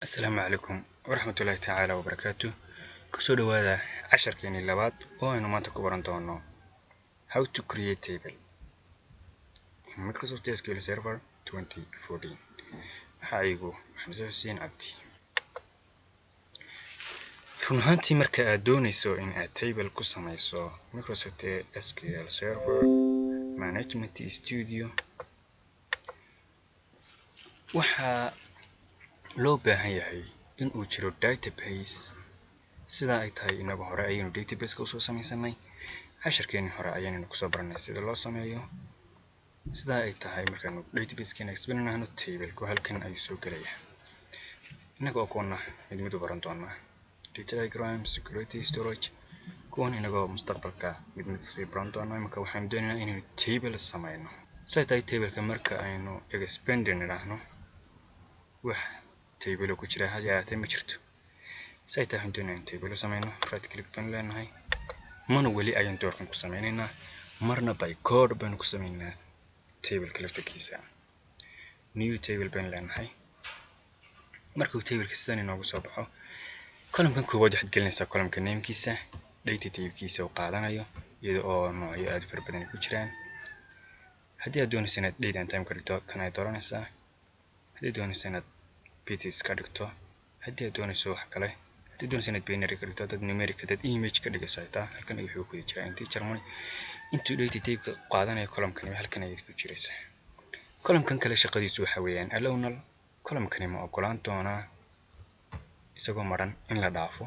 السلام عليكم ورحمة الله تعالى وبركاته. كسو دوادا عشركيني لباد oo aynu maanta ku baran doono how to create table in Microsoft SQL Server 2014. Waxaygu Xamse Xuseen Cabdi. Run ahaantii marka aad doonayso in aad table ku samayso Microsoft SQL Server Management Studio waxa loo baahan yahay in uu jiro database sida ay tahay inaga hore ayaynu database ka soo samaysanay casharkeeni hore ayaynu ku soo baranay sida loo sameeyo sida ay tahay markaanu database keena explainayno table ku halkan ay soo galaya inaga oo koona mid baran doona data diagram security storage koona inaga mustaqbalka mid si baran doona marka waxaan doonaynaa inaynu table samayno sida ay table ka marka aynu expand niraahno wax table ku jira hajaatay ma jirto sayta handoonaan table sameeyno right click baan leenahay manually ayaan doorkan ku sameeynaa marna by code baan ku sameeynaa table kalaftigiisa new table baan leenahay markuu table kiisana inoogu soo baxo column-kan koowaad waxaad gelinaysaa column-ka name-kiisa data type-kiisa oo qaadanayo iyada oo noocyo aad fara badan ku jiraan haddii aad doonayso inaad date and time ka dhigto kan ay dooranaysaa haddii doonayso inaad bits ka dhigto haddii aad doonayso wax kale haddii doonayso inaad binary ka dhigto dad numeric dad image ka dhigayso taa halkan ay wuxuu ku jiraa integer money intuu data type ka qaadanayo column-kan halkan ay ku jiraysaa column-kan kale shaqadiisu waxa weeyaan allownal column-kan ma ogolaan doona isagoo maran in la dhaafo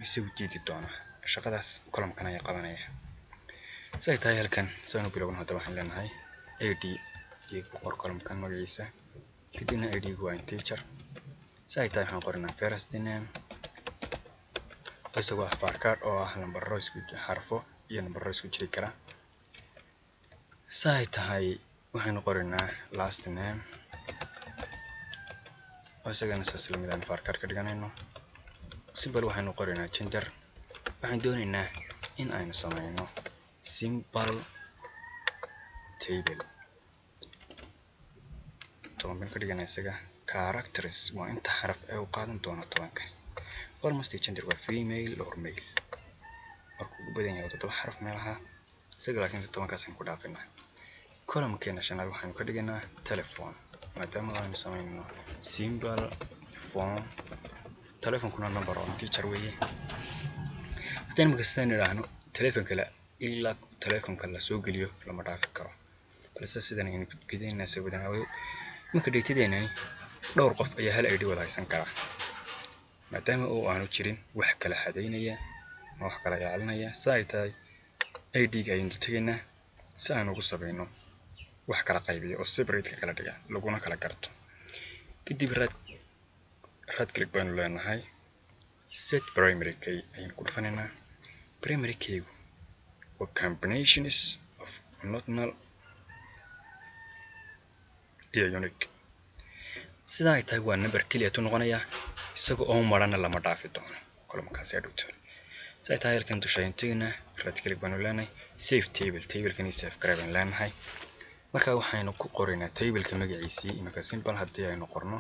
isagu diidi doona shaqadaas column-kan ay qabanaya say tahay halkan saan u bilowno hadda waxaan leenahay id iyo qor column-kan magaciisa kadibna id gu waa integer say tahay waxaan qoranaa first name isagoo farcard oo ah lambar isku xarfo iyo lambar isku jiri kara say tahay waxaan qoranaa last name isagana sida midaan farcard ka dhiganayno simple waxaan qoranaa gender waxaan doonaynaa in aynu sameeyno simple table toban ka dhiganaa isaga characters waa inta xaraf ee uu qaadan doono tobanka almost gender waa female or male markuu u badan yahay toban xaraf meelaha isaga laakiin tobankaas aan ku dhaafinaa column-keena shanaad waxaan ka dhiganaa telephone maadaama aynu sameeyno simple phone telephone-kuna number oo integer weeye haddii marka sidaan idhaahno telephone-ka ilaa telephone-ka la soo geliyo lama dhaafi karo balse sidan aynu gudinayna sawidan away marka datadeena dhowr qof ayaa hal id wada haysan kara maadaama oo aanu jirin wax kala xadeynaya ama wax kala ilaalinaya say tahay id-ga aynu tagaynaa si aan ugu sameeyno wax kala qaybiyo oo separate ka kala dhiga laguna kala garto kadib right click baan leenahay set primary key ayaan ku dhufanayna primary key waa combinations of not null iyo unique sida ay tahay waa number kaliya tu noqonaya isagoo oo marana lama dhaafi doono column-kaas aad u tahay sida ay tahay halkan dushayntiina right click baan leenahay save table-kan save garaaban leenahay marka waxaynu ku qoraynaa table-ka magaciisii imika simple haddii aynu qorno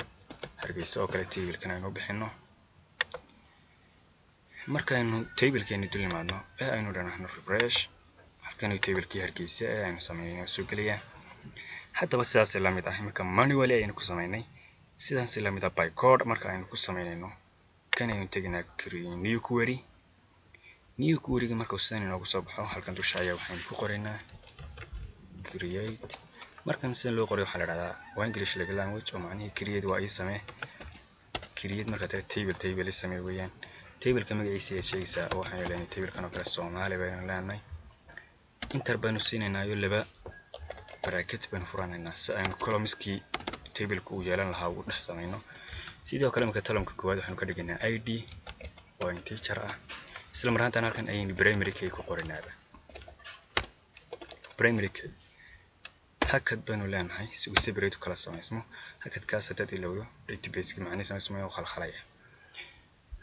hargeysa oo kale table-kan aynu bixino markaaynu table-keeni dul imaadno ee aynu dhanaano refresh halkan table-kii hargeysa ee aynu sameeyno soo gelaya haddaba sidaas la mid ah imika manually aynu ku sameynay sidaas la mid ah by code marka aynu ku sameynayno kan aynu tagnaa new query marka uu sidaan inoogu soo baxo halkan dusha ayaa waxaynu ku qoraynaa create markan si loo qoro waxa la yiraahdaa waa English language oo macnaheedu create waa samee create marka table samee weeyaan table-ka magaciisa ay sheegaysaa waxaan leenahay table-kan oo kale Soomaali baan leenahay inter baan siinaynaa iyo laba bracket baan furanaynaa si aynu columns-kii table-ku u yeelan lahaa ugu dhex sameeyno sidoo kale marka column-ka koowaad waxaan ka dhiganaa id oo integer ah isla markaana halkan ayaynu primary key ku qorinaaba primary key hakad baan leenahay si uu separate kala sameysmo hakadkaas hadii la ilaawo database-ka macnihiisu sameeyo khalkhalaya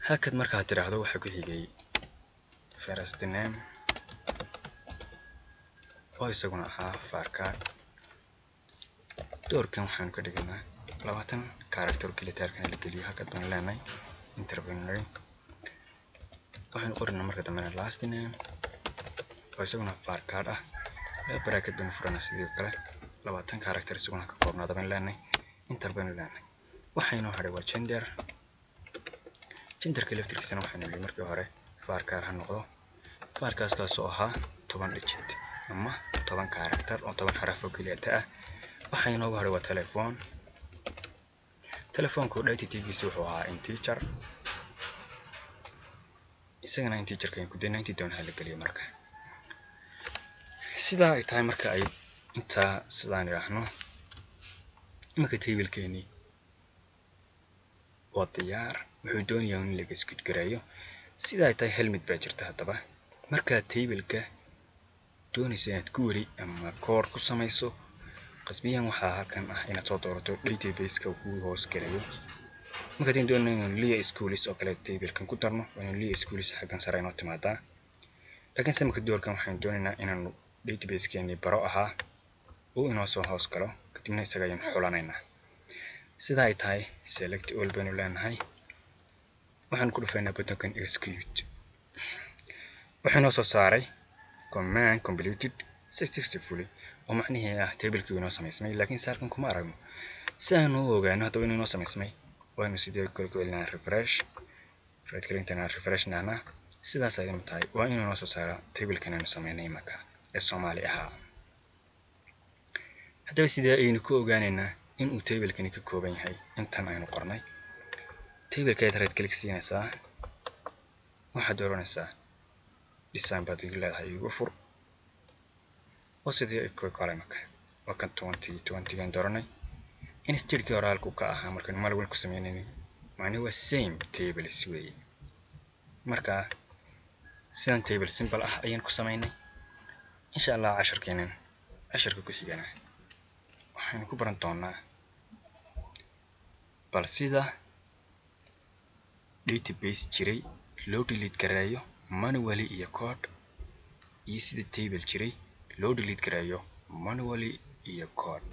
hakad marka aad tiraahdo waxa ku xigay first name oo isaguna farcard doorkan waxaan ka dhiganaa 20 character kilitaarkan la geliyo halka baan leenahay intervenary waxaan qornaa marka dambe last name oo isaguna var card ah bracket baan furana sidoo kale 20 character isaguna ka koobnaada baan leenahay intervenary leenahay waxaynu haray waa genderka laftirkiisana waxaynu leeyahay markii hore var card ha noqdo var card kaas oo ahaa 10 digit ama 10 character oo 10 xaraf oo kaliya ah waxaynu ugu haray waa telefoonku datagiisu wuxuu ahaa integer isagana integerkan ku day 90 doon la galiyo marka sida ay tahay marka ay inta sidaan yiraahno marka table-keeni waa diyaar wuxuu doonayaa in laga isku gareeyo sida ay tahay helmet baa jirta hadaba marka table-ka doonaysa inaad query ama core ku samayso qasbiyan waxa halkan ah inaad soo doorato database-ka uu hoos galayo marka tiin doonayno Lia Schools oo kale table-kan ku darno waa Lia Schools xagan sare inoo timaada laakiin samka doorkan waxaan doonaynaa inaan database-keeni baro ahaa oo inoo soo hoos galo kadibna isaga ayaan xulanaynaa sida ay tahay select all banu leenahay waxaan ku dhufaynaa button-kan execute waxaan soo saaray command completed successfully oo macnaheedu ah table-kii inoo samaysmay laakiin saarkan kuma aragno si aan u ogaano hadaba inuu inoo samaysmay waanu sidoo kale ku celinaa refresh right click and refresh nana sidaas ay tahay waa inuu inoo soo saaro table-kan aanu samaynay marka ee Soomaali ahaa hadaba sidee aynu ku ogaanaynaa in uu table-kani ka kooban yahay intan aynu qornay table-ka right click siinaysaa waxaad dooranaysaa design baad leedahay igu fur oo sidii ay ku kala marka waa kan 20 gan dooranay instead-kii hore halku ka ahaa markaan mal wal ku sameeynay macnaheedu waa same tables way marka sidan table simple ah ayaan ku sameynay insha Allah casharka ku xigana waxaan ku baran doonaa bal sida database jiray loo delete gareeyo manually iyo code iyo sida table jiray loo delete gareeyo manually iyo code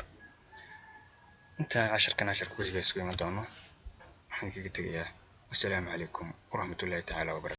inta casharka ku xiga isku iman doono waxaan kaga tagayaa wassalaamu calaykum waraxmatullaahi ta'ala wa barakaatuh